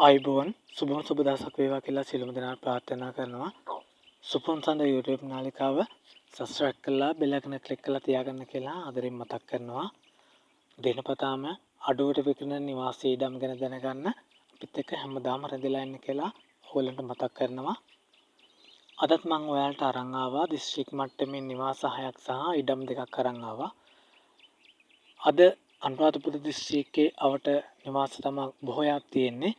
ආයුබෝවන් සුබම සුබ දවසක් වේවා කියලා සියලුම දෙනාට ප්‍රාර්ථනා කරනවා. සුපුන් සඳ YouTube නාලිකාව subscribe කරලා bell icon click කරලා තියාගන්න කියලා ආදරෙන් මතක් කරනවා. දිනපතාම අඩුවට විකුණන නිවාස ඉඩම් ගැන දැනගන්න අපිත් එක්ක හැමදාම රැඳිලා ඉන්න කියලා ඕගොල්ලන්ට මතක් කරනවා. අදත් මම ඔයාලට අරන් ආවා දිස්ත්‍රික් මට්ටමේ නිවාස 6ක් සහ ඉඩම් 2ක් අරන් ආවා. අද අනුරාධපුර දිස්ත්‍රික්කයේ අවට නිවාස තමයි බොහෝයක් තියෙන්නේ.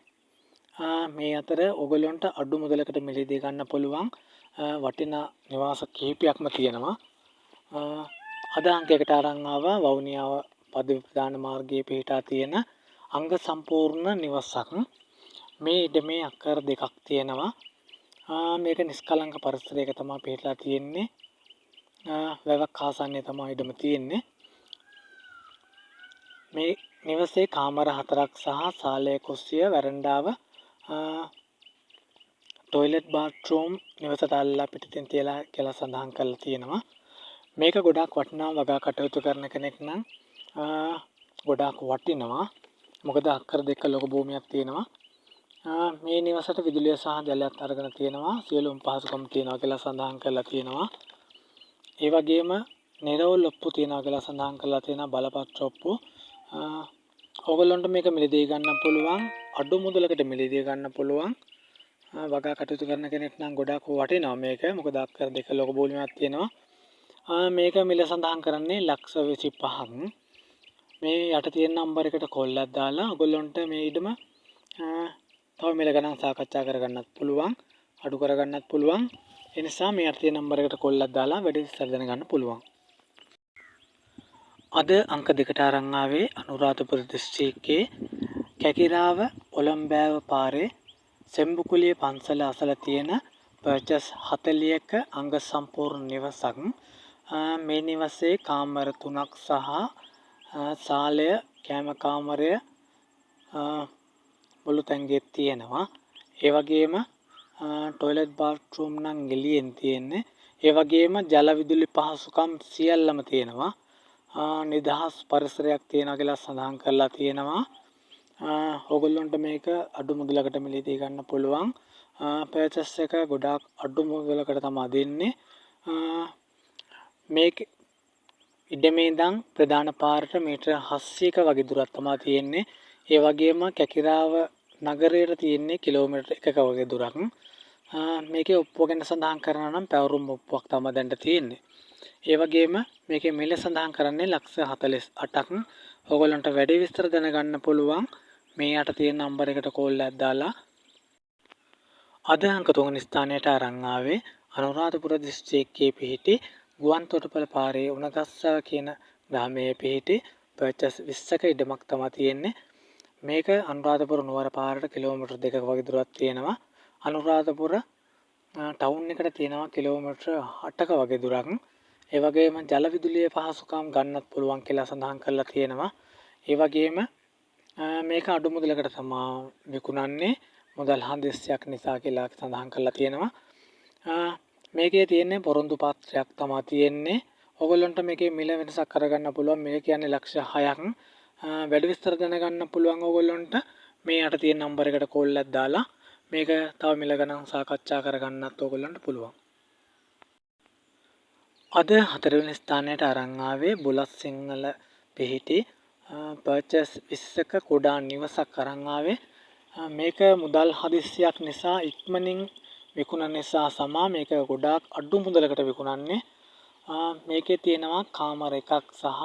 මේ අතර ඔයගොල්ලන්ට අඩු මුදලකට මිලදී ගන්න පුළුවන් වටිනා නිවාස කිහිපයක්ම තියෙනවා. අද අංකයකට අරන් ආවා වවුනියාව පදවි ප්‍රධාන මාර්ගයේ පිහිටා තියෙන අංග සම්පූර්ණ නිවසක්. මේ ඉඩමේ අක්කර දෙකක් තියෙනවා. මේක නිස්කලංක පරිසරයක තමයි පිහිටලා තියෙන්නේ. වැවක් ආසන්නයේ තමයි ඉඩම තියෙන්නේ. මේ නිවසේ කාමර 4ක් සහ සාලය කුස්සිය වරණ්ඩාව ටොයිලට් බාත්රූම් නිවසට අල්ලලා පිටින් තියලා කියලා සඳහන් කරලා තියෙනවා. මේක ගොඩාක් වටිනා වගා කටයුතු කරන කෙනෙක් නම් ගොඩාක් වටිනවා. මොකද අක්කර දෙක ලොකු භූමියක් තියෙනවා. මේ නිවසට විදුලිය සහ ජලයත් අරගෙන තියෙනවා. සියලුම පහසුකම් තියෙනවා කියලා සඳහන් කරලා තියෙනවා. ඒ වගේම නිරවුල් ඔප්පු තියෙනවා කියලා සඳහන් කරලා තියෙනවා බලපත්‍ර ඔප්පු. ඕගොල්ලන්ට මේක මිලදී ගන්න පුළුවන් අඩු මුදලකට මිලදී ගන්න පුළුවන් වගා කටයුතු කරන කෙනෙක් නම් ගොඩාක් වටිනවා මේක. මොකද අක්කර දෙක ලොකු භූමියක් තියෙනවා. මේක මිල සඳහන් කරන්නේ ලක්ෂ 25ක්. මේ යට තියෙන නම්බර එකට කෝල්ලක් දාලා ඔයගොල්ලන්ට මේ ඉඩම තව මිල ගණන් සාකච්ඡා කරගන්නත් පුළුවන්, අඩු කරගන්නත් පුළුවන්. ඒ නිසා මේ යට තියෙන නම්බර එකට කෝල්ලක් දාලා වැඩි විස්තර දැනගන්න පුළුවන්. අද අංක දෙකට අරන් ආවේ අනුරාධපුර දිස්ත්‍රික්කයේ කැකිරාව ඔලම්බෑව පාරේ සෙම්බුකුලිය පන්සල අසල තියෙන පර්චස් 40ක අංග සම්පූර්ණ නිවසක්. මේ නිවසේ කාමර 3ක් සහ සාලය කැම කාමරය මුළු තැන්ගෙත් තියෙනවා. ඒ වගේම ටොයිලට් බාත්රූම් නම් එළියෙන් තියෙන්නේ. ඒ වගේම ජල විදුලි පහසුකම් සියල්ලම තියෙනවා. නිදහස් පරිසරයක් තියෙනවා කියලා සඳහන් කරලා තියෙනවා. ඕගොල්ලන්ට මේක අඩු මුදලකට මිලදී ගන්න පුළුවන්. පර්චස් එක ගොඩාක් අඩු මුදලකට තමයි දෙන්නේ. මේක ඉඩමේ ඉඳන් ප්‍රධාන පාරට මීටර 700ක වගේ දුරක් තමයි තියෙන්නේ. ඒ වගේම කැකිරාව නගරයට තියෙන්නේ කිලෝමීටර් 1ක වගේ දුරක්. මේකේ ඔප්පුව ගැන සඳහන් කරනවා නම් පැවරුම් ඔප්පුවක් තමයි දැන් තියෙන්නේ. ඒ වගේම මේකේ මිල සඳහන් කරන්නේ ලක්ෂ 48ක්. ඕගොල්ලන්ට වැඩි විස්තර දැනගන්න පුළුවන් මේ යට තියෙන නම්බර එකට කෝල් එකක් දාලා. අද අංක 3 ස්ථානයට අරන් ආවේ අනුරාධපුර දිස්ත්‍රික්කයේ පිහිටි ගුවන්තොටුපළ පාරේ උණගස්සව කියන ග්‍රාමයේ පිහිටි පර්චස් 20ක ඉඩමක් තමයි තියෙන්නේ. මේක අනුරාධපුර නුවර පාරට කිලෝමීටර් 2ක වගේ දුරක් තියෙනවා. අනුරාධපුර ටවුන් එකට තියෙනවා කිලෝමීටර් 8ක වගේ දුරක්. ඒ වගේම ජල විදුලිය පහසුකම් ගන්නත් පුළුවන් කියලා සඳහන් කරලා තියෙනවා. ඒ වගේම මේක අඩු මුදලකට තමයි විකුණන්නේ. මුදල් හදිස්සියක් නිසා කියලා සඳහන් කරලා තියෙනවා. මේකේ තියෙන්නේ පොරොන්දු පත්‍රයක් තමයි තියෙන්නේ. ඕගොල්ලන්ට මේකේ මිල වෙනසක් කරගන්න පුළුවන්. මේක කියන්නේ ලක්ෂ 6ක්. වැඩි විස්තර දැනගන්න පුළුවන් ඕගොල්ලන්ට මේ යට තියෙන නම්බර එකට කෝල් එකක් දාලා මේක තව මිල ගණන් සාකච්ඡා කරගන්නත් ඕගොල්ලන්ට පුළුවන්. අද 4 වෙනි ස්ථානයට අරන් ආවේ බුලත් සිංහල පිහිටි පර්චස් 20ක කුඩා නිවසක් අරන් ආවේ. මේක මුදල් හදිස්සියක් නිසා ඉක්මනින් විකුණන නිසා සමා මේක ගොඩාක් අඩු මුදලකට විකුණන්නේ. මේකේ තියෙනවා කාමර එකක් සහ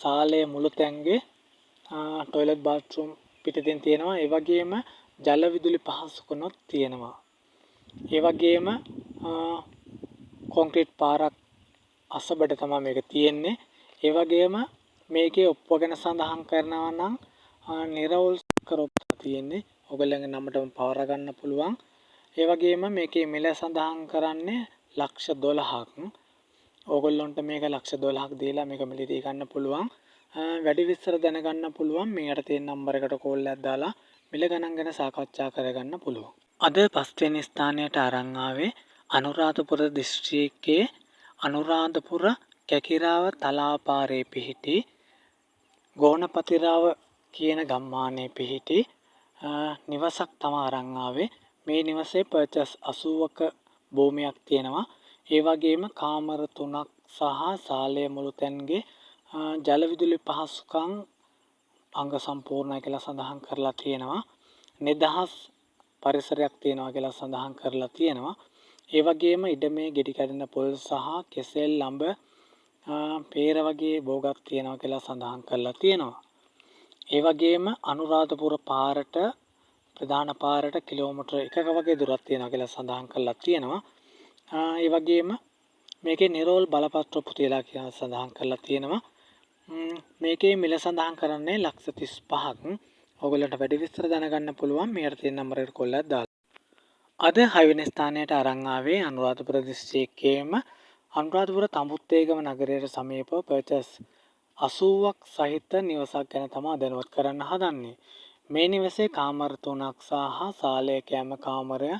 සාලය මුළු තැන්ගේ ටොයිලට් බාත්රූම් පිටින් තියෙනවා. ඒ වගේම ජල විදුලි පහසුකම්ත් තියෙනවා. ඒ වගේම කොන්ක්‍රීට් පාරක් අසබඩ තමයි මේක තියෙන්නේ. ඒ වගේම මේකේ ඔප්පුව ගැන සඳහන් කරනවා නම් නිරවුල් කරොප්ප තියෙන්නේ. ඔයගොල්ලන්ගේ නමටම පවර ගන්න පුළුවන්. ඒ වගේම මේකේ මිල සඳහන් කරන්නේ ලක්ෂ 12ක්. ඕගොල්ලන්ට මේක ලක්ෂ 12ක් දීලා මේක මිලදී ගන්න පුළුවන්. වැඩි විස්තර දැනගන්න පුළුවන් මේ යට තියෙන නම්බර එකට කෝල් එකක් දාලා මිල ගණන් ගැන සාකච්ඡා කරගන්න පුළුවන්. අද 5 වෙනි ස්ථානයට අරන් ආවේ අනුරාධපුර දිස්ත්‍රික්කයේ අනුරාධපුර කැකිරාව තලාපාරේ පිහිටි ගෝණපතිරාව කියන ගම්මානයේ පිහිටි නිවසක් තමයි අරන් ආවේ. මේ නිවසේ පර්චස් 80ක භූමියක් තියෙනවා. ඒ වගේම කාමර 3ක් සහ සාලය මුළු තැන්ගේ ජල විදුලි පහසුකම් අංග සම්පූර්ණයි කියලා සඳහන් කරලා තියෙනවා. නිදහස් පරිසරයක් තියෙනවා කියලා සඳහන් කරලා තියෙනවා. ඒ වගේම ඉඩමේ ගෙඩි කැඩෙන පොල් සහ කෙසෙල් ළඹ පේර වගේ භෝගක් තියෙනවා කියලා සඳහන් කරලා තියෙනවා. ඒ වගේම අනුරාධපුර පාරට ප්‍රධාන පාරට කිලෝමීටර් 1ක වගේ දුරක් තියෙනවා කියලා සඳහන් කරලා තියෙනවා. ඒ වගේම මේකේ නිරෝල් බලපත්‍ර පුතියලා කියලා සඳහන් කරලා තියෙනවා. මේකේ මිල සඳහන් කරන්නේ ලක්ෂ 35ක්. ඔයගොල්ලන්ට වැඩි විස්තර දැනගන්න පුළුවන් මෙයට තියෙන නම්බරයට කොල්ලක් දාලා. අද 6 වෙනි ස්ථානයට අරන් ආවේ අනුරාධපුර දිස්ත්‍රික්කයේම අනුරාධපුර තඹුත්තේගම නගරයට සමීපව පර්චස් 80ක් සහිත නිවසක් ගැන තමයි දැනුවත් කරන්න හදන්නේ. මේ නිවසේ කාමර 3ක් සහ සාලය කැම කාමරය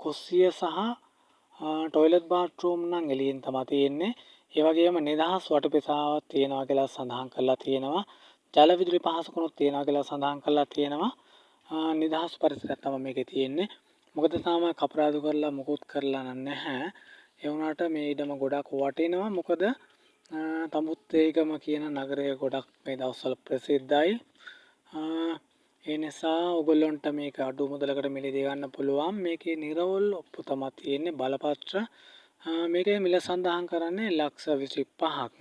කුස්සිය සහ ටොයිලට් බාත්රූම් නම් එළියෙන් තමයි තියෙන්නේ. ඒ වගේම නිදහස් වටපිටාවක් තියෙනවා කියලා සඳහන් කරලා තියෙනවා. ජල විදුලි පහසුකම්ත් තියෙනවා කියලා සඳහන් කරලා තියෙනවා. නිදහස් පරිසරයක් තමයි මේකේ තියෙන්නේ. මොකද තාම කපරාදු කරලා මුකුත් කරලා නැහැ. ඒ වුණාට මේ ඉඩම ගොඩක් වටිනවා. මොකද තඹුත්තේගම කියන නගරය ගොඩක් මේ දවස්වල ප්‍රසිද්ධයි. ඒ නිසා ඔයගොල්ලන්ට මේක අඩු මුදලකට මිලදී ගන්න පුළුවන්. මේකේ නිරවුල් ඔප්පු තමයි තියෙන්නේ බලපත්‍ර. මේකේ මිල සඳහන් කරන්නේ ලක්ෂ 25ක්.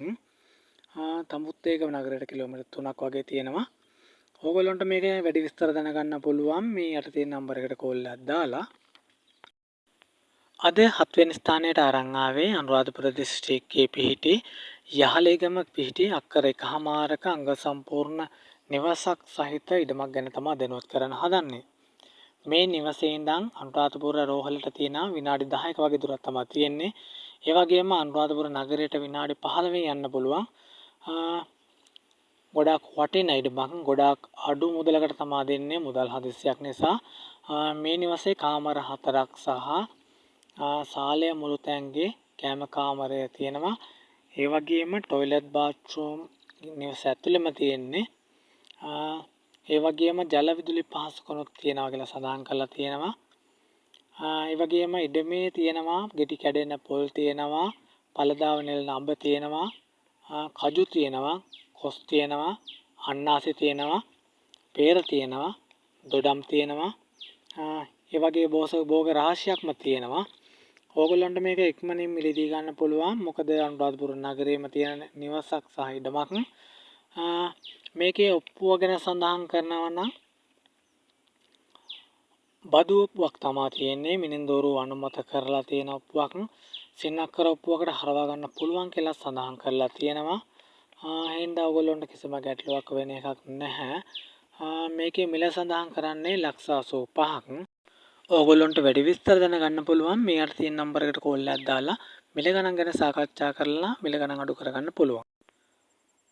තඹුත්තේගම නගරයට කිලෝමීටර් 3ක් වගේ තියෙනවා. ඕගොල්ලන්ට මේක වැඩි විස්තර දැනගන්න පුළුවන් මේ යට තියෙන නම්බර එකට කෝල් එකක් දාලා. අද 7 වෙනි ස්ථානයට අරන් ආවේ අනුරාධපුර දිස්ත්‍රික්කයේ පිහිටි යහලේගම පිහිටි අක්කර 1මාරක අංග සම්පූර්ණ නිවසක් සහිත ඉඩමක් ගැන තමයි දැනුවත් කරන්න හදන්නේ. මේ නිවසේ ඉඳන් අනුරාධපුර රෝහලට තියෙන විනාඩි 10ක වගේ දුරක් තමයි තියෙන්නේ. ඒ වගේම අනුරාධපුර නගරයට විනාඩි 15 යන්න පුළුවන්. ගොඩාක් වටින ඉඩමක් ගොඩාක් අඩු මුදලකට තමයි දෙන්නේ මුදල් හදිස්සියක් නිසා. මේ නිවසේ කාමර 4ක් සහ සාලය මුළු තැන්ගේ කැම කාමරය තියෙනවා. ඒ වගේම টয়ලට් බාත්රූම් නිවස ඇතුළෙම තියෙන්නේ. ඒ වගේම ජල විදුලි පහසුකම්ත් තියෙනවා කියලා සඳහන් කරලා තියෙනවා. ඒ වගේම ඉඩමේ තියෙනවා ගෙඩි කැඩෙන පොල් තියෙනවා, පළදාව නෙලන අඹ තියෙනවා, කජු තියෙනවා, කොස් තියෙනවා, අන්නාසි තියෙනවා, පේර තියෙනවා, දොඩම් තියෙනවා. ඒ වගේ භෝග රාශියක්ම තියෙනවා. ඕගොල්ලන්ට මේක ඉක්මනින් මිලදී ගන්න පුළුවන්. මොකද අනුරාධපුර නගරයේම තියෙන නිවසක් සහ ඉඩමක්. මේකේ ඔප්පුව ගැන සඳහන් කරනවා නම් බදු ඔප්පුවක් තමයි තියෙන්නේ. මිනින්දෝරු අනුමත කරලා තියෙන ඔප්පුවක්. සින්නක්කර ඔප්පුවකට හරවා ගන්න පුළුවන් කියලා සඳහන් කරලා තියෙනවා. එහෙනම් ඕගොල්ලන්ට කිසිම ගැටලුවක් වෙන එකක් නැහැ. මේකේ මිල සඳහන් කරන්නේ ලක්ෂ 85ක්. ඕගොල්ලන්ට වැඩි විස්තර දැනගන්න පුළුවන් මේ යට තියෙන නම්බර එකට කෝල් එකක් දාලා මිල ගණන් ගැන සාකච්ඡා කරලා මිල ගණන් අඩු කරගන්න පුළුවන්.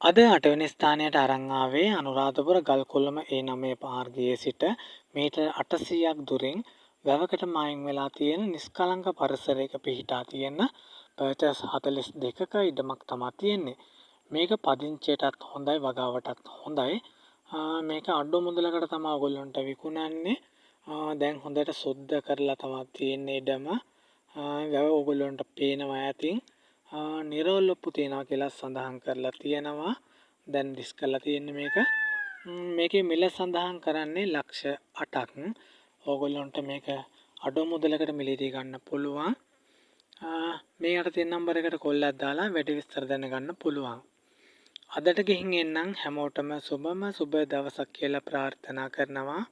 අද 8 වෙනි ස්ථානයට අරන් ආවේ අනුරාධපුර ගල්කොළම A9 මාර්ගයේ සිට මීටර් 800ක් දුරින් වැවකට මායිම් වෙලා තියෙන නිස්කලංක පරිසරයක පිහිටා තියෙන පර්චස් 42ක ඉඩමක් තමයි තියෙන්නේ. මේක පදිංචියටත් හොඳයි වගාවටත් හොඳයි. මේක අඩු මුදලකට තමයි ඔයගොල්ලන්ට විකුණන්නේ. දැන් හොඳට සුද්ධ කරලා තමයි තියෙන්නේ ඉඩම. වැව ඔයගොල්ලන්ට පේනවා ඇතින්. නිරෝල් ඔප්පු තියනවා කියලා සඳහන් කරලා තියෙනවා. දැන් ඩිස් කරලා තියෙන්නේ මේක. මේකේ මිල සඳහන් කරන්නේ ලක්ෂ 8ක්. ඕගොල්ලන්ට මේක අඩු මුදලකට මිලදී ගන්න පුළුවන්. මේ යට තියෙන නම්බර එකට කොල්ලක් දාලා වැඩි විස්තර දැනගන්න පුළුවන්. අදට ගිහින් එන්නම් හැමෝටම සුබ දවසක් කියලා ප්‍රාර්ථනා කරනවා.